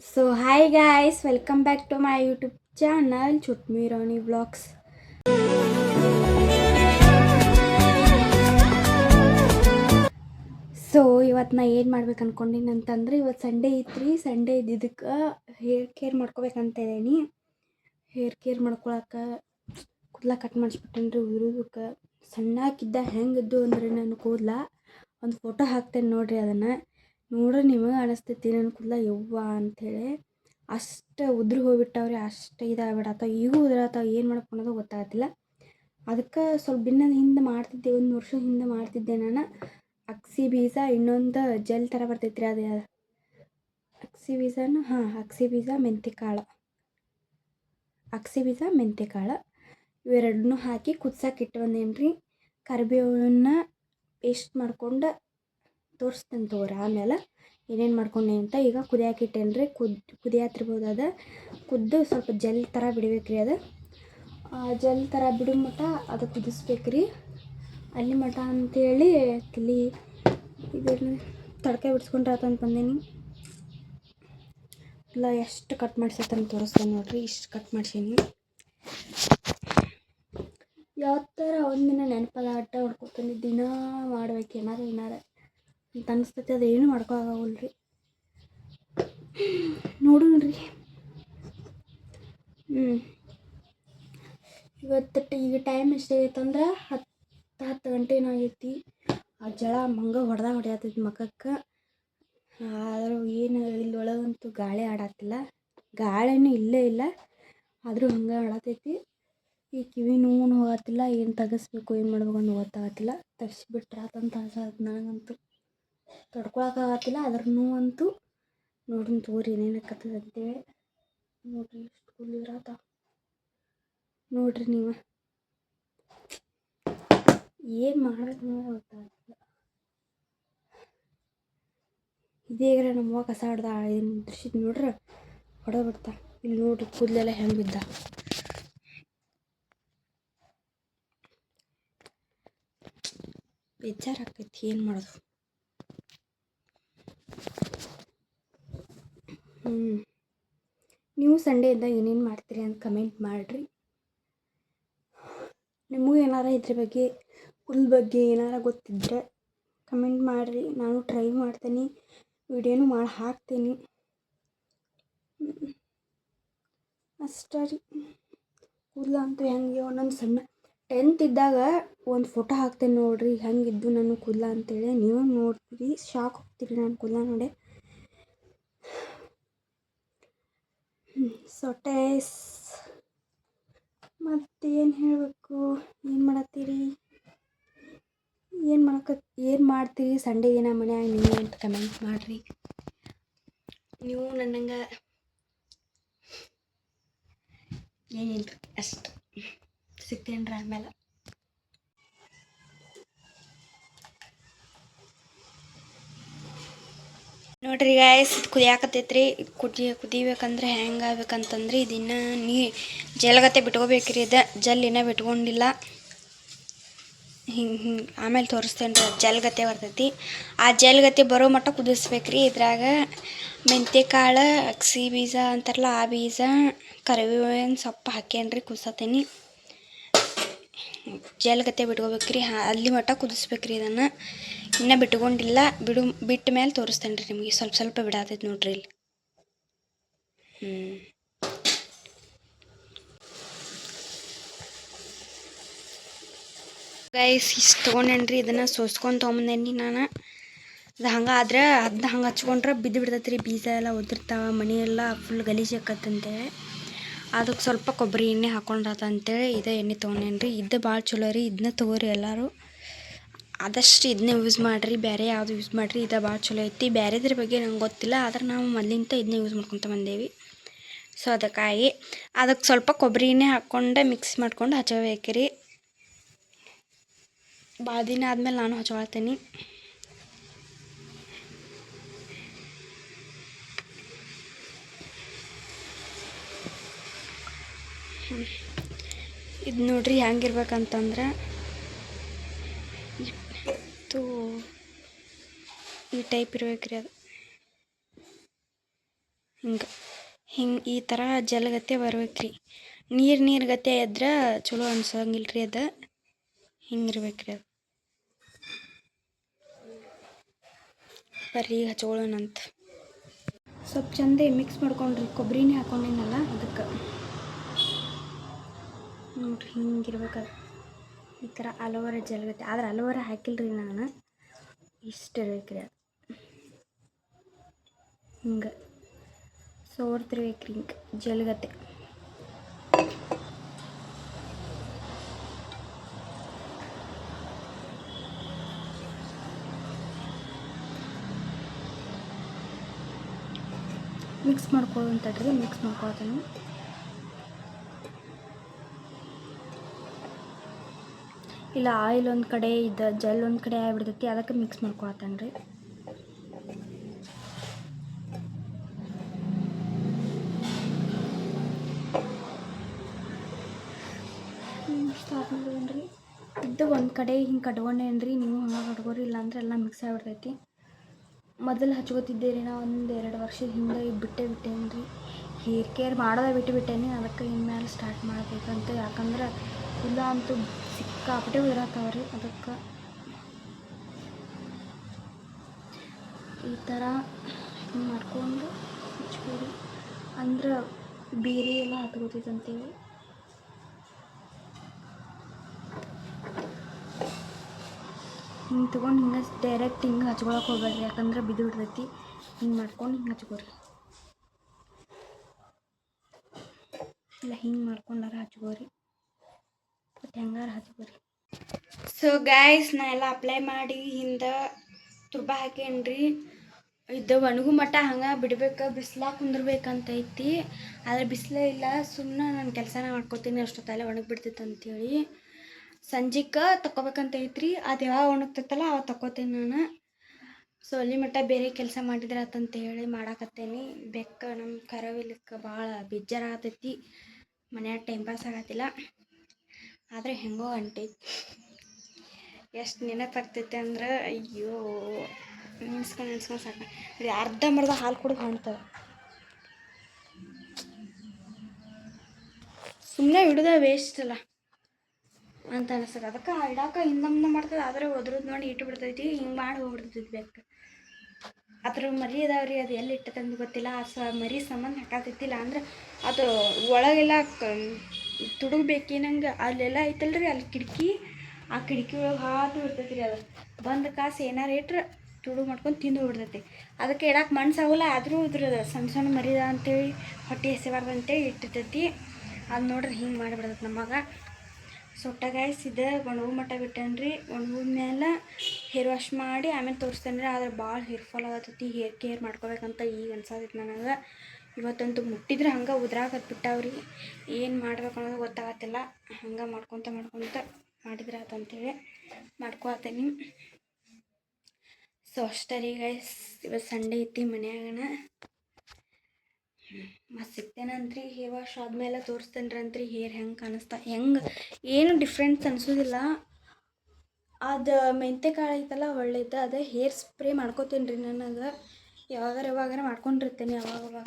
So hi guys, welcome back to my YouTube channel Chutmi Rani Vlogs. So ಇವತ್ತು ನಾ ಏನು ಮಾಡ್ಬೇಕು ಅನ್ಕೊಂಡಿನಿ ಅಂತಂದ್ರೆ ಇವತ್ತು ಸಂಡೇ ಐತ್ರಿ. ಸಂಡೇ ಇದ್ದಿದ್ದಕ್ಕೆ ಹೇರ್ ಕೇರ್ ಮಾಡ್ಕೋಬೇಕಂತ ಇದೀನಿ. ಹೇರ್ ಕೇರ್ ಮಾಡ್ಕೊಳಕ್ಕೆ ಕೂದಲ ಕಟ್ ಮಾಡಿಸ್ಬಿಟ್ಟೇನ್ರಿ. ಉದುರೋದಕ್ಕೆ ಸಣ್ಣಕ್ಕಿದ್ದ ಹೆಂಗಿದ್ದು ಅಂದ್ರೆ ನನ್ನ ಕೂದಲ ಒಂದು ಫೋಟೋ ಹಾಕ್ತೇನೆ ನೋಡ್ರಿ. ಅದನ್ನು ನೋಡ್ರಿ ನಿಮಗೆ ಅನಿಸ್ತೈತಿ ನನ್ನ ಕೂದಲ ಯವ್ವ ಅಂಥೇಳಿ. ಅಷ್ಟು ಉದುರು ಹೋಗ್ಬಿಟ್ಟವ್ರಿ, ಅಷ್ಟು ಇದಾಗ್ಬಿಡತ್ತಾವ. ಈಗೂ ಉದುರತ್ತಾವ, ಏನು ಮಾಡಕ್ಕೆ ಅನ್ನೋದು ಗೊತ್ತಾಗ್ತಿಲ್ಲ. ಅದಕ್ಕೆ ಸ್ವಲ್ಪ ದಿನ ಹಿಂದೆ ಮಾಡ್ತಿದ್ದೆ, 1 ವರ್ಷದ ಹಿಂದೆ ಮಾಡ್ತಿದ್ದೆ ನಾನು. ಅಗಸೆ ಬೀಜ, ಇನ್ನೊಂದು ಜೆಲ್ ಥರ ಬರ್ತೈತ್ರಿ, ಅದು ಅಗಸೆ ಬೀಜನ ಅಗಸೆ ಬೀಜ ಮೆಂತ್ಯಕಾಳು, ಅಗಸೆ ಬೀಜ ಮೆಂತ್ಯಕಾಳು ಇವೆರಡನ್ನೂ ಹಾಕಿ ಕುದ್ಸಕ್ಕೆ ಇಟ್ಟು ಬಂದೇನ್ರಿ. ಕರಿಬೇವನ್ನ ಪೇಸ್ಟ್ ಮಾಡ್ಕೊಂಡು ತೋರಿಸ್ತೇನೆ ತಗೋರಿ ಆಮೇಲೆ ಏನೇನು ಮಾಡ್ಕೊಂಡೆ ಅಂತ. ಈಗ ಕುದಿಯಾಕೆ ಇಟ್ಟೇನ್ರಿ. ಕುದಿಯಾತಿರ್ಬೋದು. ಅದು ಕುದ್ದು ಸ್ವಲ್ಪ ಜೆಲ್ ಥರ ಬಿಡ್ಬೇಕ್ರಿ. ಅದು ಜೆಲ್ ಥರ ಬಿಡೋ ಮಟ್ಟ ಅದು ಕುದಿಸ್ಬೇಕ್ರಿ. ಅಲ್ಲಿ ಮಟ ಅಂತೇಳಿ ತಲೆ ಇದನ್ನು ತಡ್ಕೆ ಬಿಡಿಸ್ಕೊಂಡ್ರಾತಂತ ಬಂದೀನಿ. ಇಲ್ಲ ಎಷ್ಟು ಕಟ್ ಮಾಡ್ಸೈತಂತ ತೋರಿಸ್ತೇನೆ ನೋಡ್ರಿ. ಇಷ್ಟು ಕಟ್ ಮಾಡ್ಸೀನಿ. ಯಾವ ಥರ ಒಂದಿನ ನೆನಪದ ಆಟ ಹೊಡ್ಕೊತೀನಿ, ದಿನ ಮಾಡ್ಬೇಕು ಏನಾರು ಅಂತ ಅನಿಸ್ತೈತಿ. ಅದು ಏನು ಮಾಡ್ಕೊಳಕಾಗಲ್ರಿ. ನೋಡ್ರಿ ಇವತ್ತು ಈಗ ಟೈಮ್ ಎಷ್ಟಾಗೈತಂದ್ರೆ 10 ಗಂಟೆನೂ ಆಗೈತಿ. ಆ ಜಳ ಮಂಗ ಹೊಡೆಯತೈತಿ ಮಖಕ್ಕೆ. ಆದರೂ ಏನು ಇಲ್ಲಿ ಒಳಗಂತೂ ಗಾಳಿ ಆಡತ್ತಿಲ್ಲ, ಗಾಳಿನೂ ಇಲ್ಲೇ ಇಲ್ಲ. ಆದರೂ ಹಂಗೆ ಆಡತೈತಿ. ಈ ಕಿವಿ ನೋವು ಹೋಗತ್ತಿಲ್ಲ. ಏನು ತೆಗಿಸ್ಬೇಕು ಏನು ಮಾಡ್ಬೇಕು ಅಂತ ಗೊತ್ತಾಗತ್ತಿಲ್ಲ. ತೆಗಿಸ್ಬಿಟ್ರೆ ಆತಂತ ಅನ್ಸತ್ತೆ ನನಗಂತೂ. ತಡ್ಕೊಳಕ್ಕಾಗತ್ತಿಲ್ಲ ಅದ್ರ ನೋವಂತೂ. ನೋಡ್ರಿ ತೋರಿ ಏನೇನಕ್ಕತ್ತದ ಅಂತೇಳಿ. ನೋಡ್ರಿ ಎಷ್ಟು ಕೂದಲಿರಾತ ನೋಡ್ರಿ. ನೀವು ಏನು ಮಾಡ್ಬೇಕು ಅನ್ನೋದು ಗೊತ್ತಾಗ್ತಿಲ್ಲ. ಇದೇಗ್ರ ನಮ್ಮವ್ವ ಕಸ ಹೊಡ್ದ ಇದನ್ನು ಉದ್ರಿಸಿದ್ ನೋಡ್ರಿ, ಹೊಡೆದ್ಬಿಡ್ತಾ. ಇಲ್ಲಿ ನೋಡ್ರಿ ಕೂದಲೆಲ್ಲ ಹೆಂಗೆ ಬಿದ್ದ. ಬೇಜಾರಾಕೈತಿ, ಏನು ಮಾಡೋದು. ನೀವು ಸಂಡೇಯಿಂದ ಏನೇನು ಮಾಡ್ತೀರಿ ಅಂತ ಕಮೆಂಟ್ ಮಾಡಿರಿ. ನಿಮಗೂ ಏನಾರ ಇದ್ರ ಬಗ್ಗೆ, ಕೂದಲ ಬಗ್ಗೆ ಏನಾರ ಗೊತ್ತಿದ್ದರೆ ಕಮೆಂಟ್ ಮಾಡಿರಿ. ನಾನು ಟ್ರೈ ಮಾಡ್ತೀನಿ, ವಿಡಿಯೋನು ಮಾಡಿ ಹಾಕ್ತೀನಿ. ಅಷ್ಟೇ ರೀ. ಕೂದಲ ಅಂತೂ ಹೆಂಗೆ ಒಂದೊಂದು ಸಣ್ಣ 10th ಇದ್ದಾಗ ಒಂದು ಫೋಟೋ ಹಾಕ್ತೇನೆ ನೋಡ್ರಿ, ಹೆಂಗಿದ್ದು ನನ್ನ ಕೂದಲ ಅಂತೇಳಿ. ನೀವು ನೋಡ್ತೀರಿ, ಶಾಕ್ ಹೋಗ್ತೀರಿ ನನ್ನ ಕೂದಲ ನೋಡಿ. ಸೊಟೇಸ್ ಮತ್ತೇನು ಹೇಳಬೇಕು, ಏನು ಮಾಡತ್ತೀರಿ, ಏನು ಮಾಡ್ತೀರಿ ಸಂಡೇ ದಿನ ಮನ್ಯಾಗ ನೀವು ಅಂತ ಕಮೆಂಟ್ ಮಾಡಿರಿ. ನೀವು ನನ್ನಂಗೆ ಏನಿಲ್ಲ ಅಷ್ಟು ಸಿಗ್ತೇನ್ರಿ ಆಮೇಲೆ. ನೋಡ್ರಿ ಗಾಯ್ಸ್, ಕುದಿಯಾಕತ್ತೈತ್ರಿ. ಕುದಿಬೇಕಂದ್ರೆ ಹೆಂಗೆ ಆಗ್ಬೇಕಂತಂದ್ರೆ ಇದನ್ನು ಜಲ್ಗತ್ತೆ ಬಿಟ್ಕೋಬೇಕ್ರಿ. ಇದು ಜಲ್ಲಿನ ಬಿಟ್ಕೊಂಡಿಲ್ಲ. ಹಿಂಗೆ ಆಮೇಲೆ ತೋರಿಸ್ತೇನೆ ರೀ. ಜಲ್ಗತ್ತೆ ಬರ್ತೈತಿ. ಆ ಜಲ್ಗತ್ತೆ ಬರೋ ಮಟ್ಟ ಕುದಿಸ್ಬೇಕ್ರಿ. ಇದ್ರಾಗ ಮೆಂತ್ಯಕಾಳು, ಅಗಸೆ ಬೀಜ ಅಂತಾರಲ್ಲ ಆ ಬೀಜ, ಕರಿಬೇವಿನ ಸೊಪ್ಪು ಹಾಕೇನ್ರಿ. ಕುದಿಸತ್ತೀನಿ. ಜಲ್ಗತ್ತೆ ಬಿಟ್ಕೋಬೇಕ್ರಿ. ಅಲ್ಲಿ ಮಟ್ಟ ಕುದಿಸ್ಬೇಕ್ರಿ. ಇದನ್ನು ಇನ್ನೂ ಬಿಟ್ಕೊಂಡಿಲ್ಲ. ಬಿಟ್ಟ ಮೇಲೆ ತೋರಿಸ್ತೇನೆ ರೀ ನಿಮಗೆ. ಸ್ವಲ್ಪ ಬಿಡಾತೈತಿ ನೋಡ್ರಿ ಇಲ್ಲಿ. ಗೈಸ್ ಇಷ್ಟು ತೊಗೊಂಡೇನ್ರಿ. ಇದನ್ನು ಸೋಸ್ಕೊಂಡು ತೊಗೊಂಬಂದೇನಿ ನಾನು. ಅದು ಹಂಗಾದ್ರೆ ಅದನ್ನ ಹಂಗೆ ಹಚ್ಕೊಂಡ್ರೆ ಬಿದ್ದು ಬಿಡ್ತೈತೆ ರೀ. ಬೀಜ ಎಲ್ಲ ಉದುರ್ತಾವ, ಮನೆಯೆಲ್ಲ ಫುಲ್ ಗಲೀಜು ಆಕತ್ತಂತೇಳಿ ಅದಕ್ಕೆ ಸ್ವಲ್ಪ ಕೊಬ್ಬರಿ ಎಣ್ಣೆ ಹಾಕೊಂಡಾತಂತೇಳಿ ಇದೇ ಎಣ್ಣೆ ತೊಗೊಂಡೇನ್ರಿ. ಇದು ಭಾಳ ಚಲೋ ರೀ. ಇದನ್ನ ತೊಗೋರಿ ಎಲ್ಲರೂ. ಆದಷ್ಟು ಇದನ್ನೇ ಯೂಸ್ ಮಾಡಿರಿ, ಬೇರೆ ಯಾವುದು ಯೂಸ್ ಮಾಡಿರಿ. ಇದು ಭಾಳ ಚಲೋ ಐತಿ. ಬೇರೆದ್ರ ಬಗ್ಗೆ ನಂಗೆ ಗೊತ್ತಿಲ್ಲ, ಆದ್ರೆ ನಾವು ಮೊದಲಿಂದ ಇದನ್ನೇ ಯೂಸ್ ಮಾಡ್ಕೊತ ಬಂದೇವಿ. ಸೊ ಅದಕ್ಕಾಗಿ ಅದಕ್ಕೆ ಸ್ವಲ್ಪ ಕೊಬ್ಬರಿ ಎಣ್ಣೆ ಹಾಕ್ಕೊಂಡು ಮಿಕ್ಸ್ ಮಾಡ್ಕೊಂಡು ಹಚ್ಚಬೇಕ್ರಿ. ಭಾಳ ದಿನ ಆದಮೇಲೆ ನಾನು ಹಚ್ಕೊಳ್ತೀನಿ. ಇದು ನೋಡ್ರಿ ಹೆಂಗಿರ್ಬೇಕಂತಂದ್ರೆ ಈ ಟೈಪ್ ಇರ್ಬೇಕ್ರಿ. ಅದು ಹಿಂಗೆ ಈ ಥರ ಜಲಗತ್ತೆ ಬರ್ಬೇಕ್ರಿ. ನೀರು ಗತ್ತೆ ಇದ್ರೆ ಚಲೋ ಅನ್ಸೋಂಗಿಲ್ಲ ರೀ ಅದು. ಹಿಂಗಿರ್ಬೇಕ್ರಿ ಅದು. ಬರ್ರಿ ಹಚ್ಕೊಳ್ಳೋಣಂತ. ಸ್ವಲ್ಪ ಚಂದ ಮಿಕ್ಸ್ ಮಾಡ್ಕೊಂಡ್ರಿ. ಕೊಬ್ಬರಿನೇ ಹಾಕೊಂಡಿನಲ್ಲ ಅದಕ್ಕೆ ನೋಡ್ರಿ ಹಿಂಗಿರ್ಬೇಕದು. ಈ ಥರ ಅಲೋವೆರಾ ಜಲಗತ್ತೆ. ಆದ್ರೆ ಅಲೋವೆರಾ ಹಾಕಿಲ್ರಿ ನಾನು. ಇಷ್ಟು ಇರ್ಬೇಕ್ರಿ ಅದು. ಹಿಂಗೆ ಸೋರ್ತಿರ್ಬೇಕ್ರಿ ಹಿಂಗೆ ಜಲಗತ್ತೆ. ಮಿಕ್ಸ್ ಮಾಡ್ಕೊಳ್ಳುವಂತಡ್ರಿ. ಮಿಕ್ಸ್ ಮಾಡ್ಕೊಳ್ತಾನೆ. ಇಲ್ಲ ಆಯಿಲ್ ಒಂದು ಕಡೆ ಇದು ಜೆಲ್ ಒಂದು ಕಡೆ ಆಗಿಬಿಡ್ತೈತಿ, ಅದಕ್ಕೆ ಮಿಕ್ಸ್ ಮಾಡ್ಕೊಳ್ತಾನೆ ರೀ. ಸ್ಟಾರ್ಟ್ ಮಾಡೋದೇನ್ರಿ. ಇದು ಒಂದು ಕಡೆ ಹಿಂಗೆ ಕಟ್ಕೊಂಡೇನ್ರಿ. ನೀವು ಹಂಗೆ ಕಟ್ಕೋರಿ, ಇಲ್ಲಾಂದ್ರೆ ಎಲ್ಲ ಮಿಕ್ಸ್ ಆಗಿಬಿಡ್ತೈತಿ. ಮೊದಲು ಹಚ್ಕೋತಿದ್ದೆ ರೀ ನಾ ಒಂದು 2 ವರ್ಷದ ಹಿಂದೆ. ಬಿಟ್ಟೇನ್ರಿ. ಹೇರ್ ಕೇರ್ ಮಾಡೋದೇ ಬಿಟ್ಟೇನಿ. ಅದಕ್ಕೆ ಇನ್ಮೇಲೆ ಸ್ಟಾರ್ಟ್ ಮಾಡಬೇಕಂತ. ಯಾಕಂದ್ರೆ ಇಲ್ಲ ಅಂತೂ ಸಿಕ್ಕಾಪಟ್ಟೆ ಉದುರಾತಾವ್ರಿ. ಅದಕ್ಕೆ ಈ ಥರ ಹಿಂಗೆ ಮಾಡ್ಕೊಂಡು ಹಚ್ಕೋರಿ. ಅಂದ್ರೆ ಬೇರೆ ಎಲ್ಲ ಹತ್ಕೋತೈತೆ ಅಂತೇಳಿ. ಹಿಂಗೆ ತೊಗೊಂಡು ಹಿಂಗೆ ಡೈರೆಕ್ಟ್ ಹಿಂಗೆ ಹಚ್ಕೊಳಕ್ಕೆ ಹೋಗ್ಬೇಡ್ರಿ. ಯಾಕಂದ್ರೆ ಬಿದ್ದು ಬಿಡ್ತೈತಿ. ಹಿಂಗೆ ಮಾಡ್ಕೊಂಡು ಹಿಂಗೆ ಹಚ್ಕೋರಿ. ಇಲ್ಲ ಹಿಂಗೆ ಮಾಡ್ಕೊಂಡಾರ ಹಚ್ಕೋರಿ. ಮತ್ತು ಹೆಂಗಾರ ಹಚ್ಕೋರಿ. ಸೊ ಗಾಯ್ಸ್, ನಾ ಎಲ್ಲ ಅಪ್ಲೈ ಮಾಡಿ ಹಿಂದೆ ತುರ್ಬ ಹಾಕೇನ್ರಿ. ಇದು ಒಣಗು ಮಟ್ಟ ಹಂಗೆ ಬಿಡ್ಬೇಕು. ಬಿಸ್ಲಾಗ ಕುಂದಿರ್ಬೇಕಂತ ಐತಿ. ಆದರೆ ಬಿಸಿಲೇ ಇಲ್ಲ. ಸುಮ್ಮನೆ ನಾನು ಕೆಲಸನ ಮಾಡ್ಕೊತೀನಿ. ಅಷ್ಟೊತ್ತಲ್ಲೇ ಒಣಗಿಬಿಡ್ತೈತೆ ಅಂತೇಳಿ ಸಂಜೆಗೆ ತಗೋಬೇಕಂತ ಐತ್ರಿ. ಅದು ಯಾವಾಗ ಒಣಗ್ತೈತಲ್ಲ ಅವಾಗ ತಗೋತೀನಿ ನಾನು. ಸೊ ಅಲ್ಲಿ ಮಟ್ಟ ಬೇರೆ ಕೆಲಸ ಮಾಡಿದ್ರೆ ಆತಂತೇಳಿ ಮಾಡಾಕತ್ತೇನಿ. ಬೆಕ್ಕ ನಮ್ಮ ಕರವಿಲಕ್ಕೆ ಭಾಳ ಬೇಜಾರಾಗತೈತಿ. ಮನ್ಯಾಗ ಟೈಮ್ ಪಾಸ್ ಆಗತ್ತಿಲ್ಲ. ಆದರೆ ಹೆಂಗೋ ಹೊಂಟೈತಿ. ಎಷ್ಟು ನೆನಪಾಗ್ತೈತೆ ಅಂದ್ರೆ ಅಯ್ಯೋ, ನೆನ್ಸ್ಕೊಂಡು ಸಾಕು. ಅರ್ಧಂಬರ್ಧ ಹಾಲು ಕುಡಿದು ಹೊಂಟದ. ಸುಮ್ಮನೆ ಹಿಡಿದ ವೇಸ್ಟ್ ಅಲ್ಲ ಅಂತ ಅನಿಸ್ತದೆ. ಅದಕ್ಕೆ ಇಡಾಕ ಹಿಂದೆ ಮಾಡ್ತದೆ. ಆದರೆ ಒದ್ರದ್ದು ನೋಡಿ ಇಟ್ಟು ಬಿಡ್ತೈತಿ. ಹಿಂಗೆ ಮಾಡಿ ಹೋಗ್ಬಿಡ್ತೈತಿ ಬೆಕ್ಕ. ಅದ್ರ ಮರಿ ಅದಾವ್ರಿ. ಅದು ಎಲ್ಲಿ ಇಟ್ಟತಂದು ಗೊತ್ತಿಲ್ಲ. ಮರಿ ಸಂಬಂಧ ಹಾಕಾತೈತಿಲ್ಲ. ಅಂದ್ರೆ ಅದು ಒಳಗೆಲ್ಲ ತುಡುಗಬೇಕು ನಂಗೆ. ಅಲ್ಲೆಲ್ಲ ಐತಲ್ರಿ ಅಲ್ಲಿ ಕಿಟಕಿ. ಆ ಕಿಟಕಿ ಒಳಗೆ ಹಾದು ಇರ್ತೈತಿ ರೀ. ಅದು ಬಂದು ಕಾಸು ಏನಾರು ಇಟ್ರೆ ತುಡು ಮಾಡ್ಕೊಂಡು ತಿಂದು ಬಿಡ್ತೈತಿ. ಅದಕ್ಕೆ ಇಡಾಕೆ ಮನ್ಸಾಗಲ್ಲ. ಆದರೂ ಇದ್ರದ್ದು ಸಣ್ಣ ಮರಿದ ಅಂತೇಳಿ ಹೊಟ್ಟೆ ಎಸಿಬಾರ್ದು ಅಂತೇಳಿ ಇಟ್ಟಿರ್ತೈತಿ. ಅದು ನೋಡ್ರಿ ಹಿಂಗೆ ಮಾಡಿಬಿಡ್ತೈತಿ ನಮಗೆ. ಸೊಟ್ಟ ಗಾಯ್ಸ್ ಇದು ಒಣಗು ಮಟ್ಟ ಬಿಟ್ಟೇನ್ರಿ. ಒಣಗಿದ ಮೇಲೆ ಹೇರ್ ವಾಶ್ ಮಾಡಿ ಆಮೇಲೆ ತೋರಿಸ್ತೇನೆ ರೀ. ಆದ್ರೆ ಭಾಳ ಹೇರ್ ಫಾಲ್ ಆಗತ್ತೈತಿ. ಹೇರ್ ಕೇರ್ ಮಾಡ್ಕೋಬೇಕಂತ ಈಗ ಅನ್ಸತೈತಿ ನನಗೆ. ಇವತ್ತಂತೂ ಮುಟ್ಟಿದ್ರೆ ಹಂಗೆ ಉದ್ರಾಕತ್ಬಿಟ್ಟಾವ್ರಿ. ಏನು ಮಾಡ್ಬೇಕು ಅನ್ನೋದು ಗೊತ್ತಾಗತ್ತಿಲ್ಲ. ಹಂಗೆ ಮಾಡ್ಕೊತ ಮಾಡಿದ್ರೆ ಆತಂತೇಳಿ ಮಾಡ್ಕೊತೀನಿ. ಸೊ ಅಷ್ಟೇ ರೀ ಗೈಸ್. ಇವತ್ತು ಸಂಡೇ ಐತಿ ಮನ್ಯಾಗನ. ಮತ್ತು ಸಿಗ್ತೇನಂತ್ರಿ. ಹೇರ್ ವಾಶ್ ಆದಮೇಲೆ ತೋರಿಸ್ತೇನ್ರಂತ್ರಿ ಹೇರ್ ಹೆಂಗೆ ಕಾಣಿಸ್ತಾ. ಹೆಂಗೆ ಏನು ಡಿಫ್ರೆನ್ಸ್ ಅನಿಸೋದಿಲ್ಲ. ಅದು ಮೆಂತೆಕಾಳು ಐತಲ್ಲ ಒಳ್ಳೇದು. ಅದೇ ಹೇರ್ ಸ್ಪ್ರೇ ಮಾಡ್ಕೋತೀನಿ ರೀ. ನನಗೆ ಯಾವಾಗಾರ ಮಾಡ್ಕೊಂಡಿರ್ತೇನೆ. ಅವಾಗ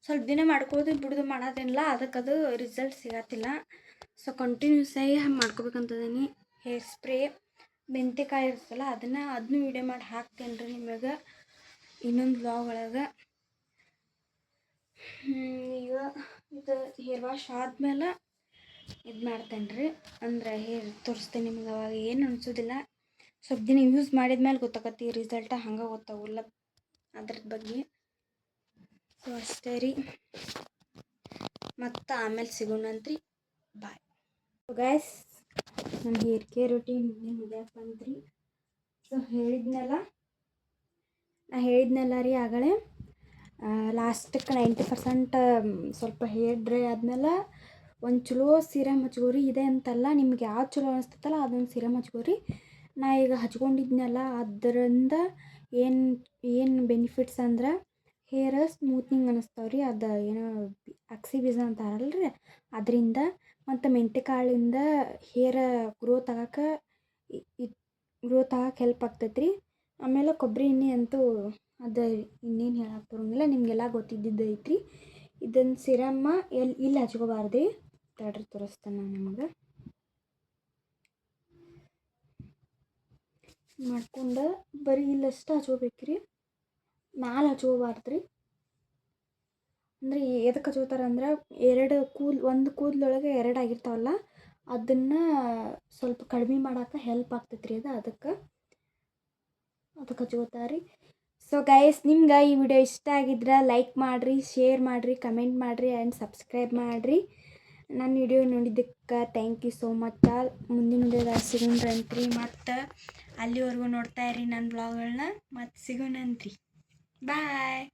ಸ್ವಲ್ಪ ದಿನ ಮಾಡ್ಕೋದು ಬಿಡೋದು ಮಾಡೋದಿಲ್ಲ. ಅದಕ್ಕೆ ಅದು ರಿಸಲ್ಟ್ ಸಿಗತ್ತಿಲ್ಲ. ಸೊ ಕಂಟಿನ್ಯೂಸ್ ಆಗಿ ಹಂಗೆ ಮಾಡ್ಕೋಬೇಕಂತದೀನಿ. ಹೇರ್ ಸ್ಪ್ರೇ ಮೆಂತೆಕಾಳು ಇರ್ತಲ್ಲ ಅದನ್ನು ವೀಡಿಯೋ ಮಾಡಿ ಹಾಕ್ತೇನೆ ರೀ ನಿಮಗೆ ಇನ್ನೊಂದು ವ್ಲಾಗ್ ಒಳಗೆ. ಈಗ ಇದು ಹೇರ್ ವಾಶ್ ಆದಮೇಲೆ ಇದು ಮಾಡ್ತೇನೆ ರೀ. ಅಂದರೆ ಹೇರ್ ತೋರಿಸ್ತೇನೆ ನಿಮ್ಗೆ. ಅವಾಗ ಏನು ಅನಿಸೋದಿಲ್ಲ. ಸ್ವಲ್ಪ ದಿನ ಯೂಸ್ ಮಾಡಿದ್ಮೇಲೆ ಗೊತ್ತಾಗತ್ತೆ ರಿಸಲ್ಟ. ಹಂಗೆ ಗೊತ್ತಾಗಲ್ಲ ಅದ್ರದ್ದು ಬಗ್ಗೆ. ಸೊ ಅಷ್ಟೇ ರೀ. ಮತ್ತು ಆಮೇಲೆ ಸಿಗೋಣಂತ್ರಿ. Bye guys. ನನ್ನ ಹೇರ್ ಕೇರ್ ರೂಟೀನ್ ಮುಗಿಯಕ್ಕೆ ಬಂತ್ರಿ. ಸೊ ನಾ ಹೇಳಿದ್ನಲ್ಲ ರೀ ಆಗಲೇ. ಲಾಸ್ಟಕ್ಕೆ 90% ಸ್ವಲ್ಪ ಹೇರ್ ಡ್ರೈ ಆದಮೇಲೆ ಒಂದು ಚಲೋ ಸೀರಮ್ ಹಚ್ಕೋರಿ. ಇದೆ ಅಂತಲ್ಲ, ನಿಮ್ಗೆ ಯಾವ್ದು ಚಲೋ ಅನಿಸ್ತೈತಲ್ಲ ಅದೊಂದು ಸೀರಮ್ ಹಚ್ಕೋರಿ. ನಾ ಈಗ ಹಚ್ಕೊಂಡಿದ್ನಲ್ಲ ಅದರಿಂದ ಏನು ಬೆನಿಫಿಟ್ಸ್ ಅಂದ್ರೆ ಹೇರ್ ಸ್ಮೂತ್ನಿಂಗ್ ಅನ್ನಿಸ್ತಾವ್ರಿ. ಅದು ಏನೋ ಅಕ್ಸಿ ಬೀಜ ಅಂತಾರಲ್ರಿ ಅದರಿಂದ. ಮತ್ತು ಮೆಂತೆಕಾಳಿಂದ ಹೇರ್ ಗ್ರೋತ್ ಆಗಕ್ಕೆ ಹೆಲ್ಪ್ ಆಗ್ತೈತೆ ರೀ. ಆಮೇಲೆ ಕೊಬ್ಬರಿ ಎಣ್ಣೆ ಅಂತೂ ಅದ ಇನ್ನೇನು ಹೇಳಕ್ಕೆ ಬರೋಂಗಿಲ್ಲ, ನಿಮಗೆಲ್ಲ ಗೊತ್ತಿದ್ದಿದ್ದು ಐತ್ರಿ. ಇದನ್ನು ಸಿರಮ್ಮ ಇಲ್ಲಿ ಹಚ್ಕೋಬಾರ್ದು. ತಡ್ರಿ ತೋರಿಸ್ತೇನೆ ನಾನು ನಿಮಗೆ. ಮಾಡ್ಕೊಂಡು ಬರೀ ಇಲ್ಲಷ್ಟು ಹಚ್ಕೋಬೇಕ್ರಿ, ಮ್ಯಾಲೆ ಹಚ್ಕೋಬಾರ್ದು ರೀ. ಅಂದರೆ ಎದಕ್ಕೆ ಹಚ್ಕೋತಾರಂದ್ರೆ ಒಂದು ಕೂದಲೊಳಗೆ 2 ಆಗಿರ್ತಾವಲ್ಲ, ಅದನ್ನು ಸ್ವಲ್ಪ ಕಡಿಮೆ ಮಾಡೋಕೆ ಹೆಲ್ಪ್ ಆಗ್ತೈತೆ ರೀ. ಅದಕ್ಕೆ ಹಚ್ಕೋತಾರೆ. ಸೊ ಗೈಸ್, ನಿಮ್ಗೆ ಈ ವಿಡಿಯೋ ಇಷ್ಟ ಆಗಿದ್ರೆ ಲೈಕ್ ಮಾಡಿರಿ, ಶೇರ್ ಮಾಡಿರಿ, ಕಮೆಂಟ್ ಮಾಡಿರಿ ಆ್ಯಂಡ್ ಸಬ್ಸ್ಕ್ರೈಬ್ ಮಾಡಿರಿ. ನನ್ನ ವಿಡಿಯೋ ನೋಡಿದ್ದಕ್ಕೆ ಥ್ಯಾಂಕ್ ಯು ಸೋ ಮಚ್. ಮುಂದಿನ ವಿಡಿಯೋದಾಗ ಸಿಗೋಣ್ರಂತ್ರಿ. ಮತ್ತು ಅಲ್ಲಿವರೆಗೂ ನೋಡ್ತಾ ಇರಿ ನನ್ನ ಬ್ಲಾಗ್ಗಳನ್ನ. ಮತ್ತು ಸಿಗೋಣಂತ್ರಿ. ಬಾಯ್.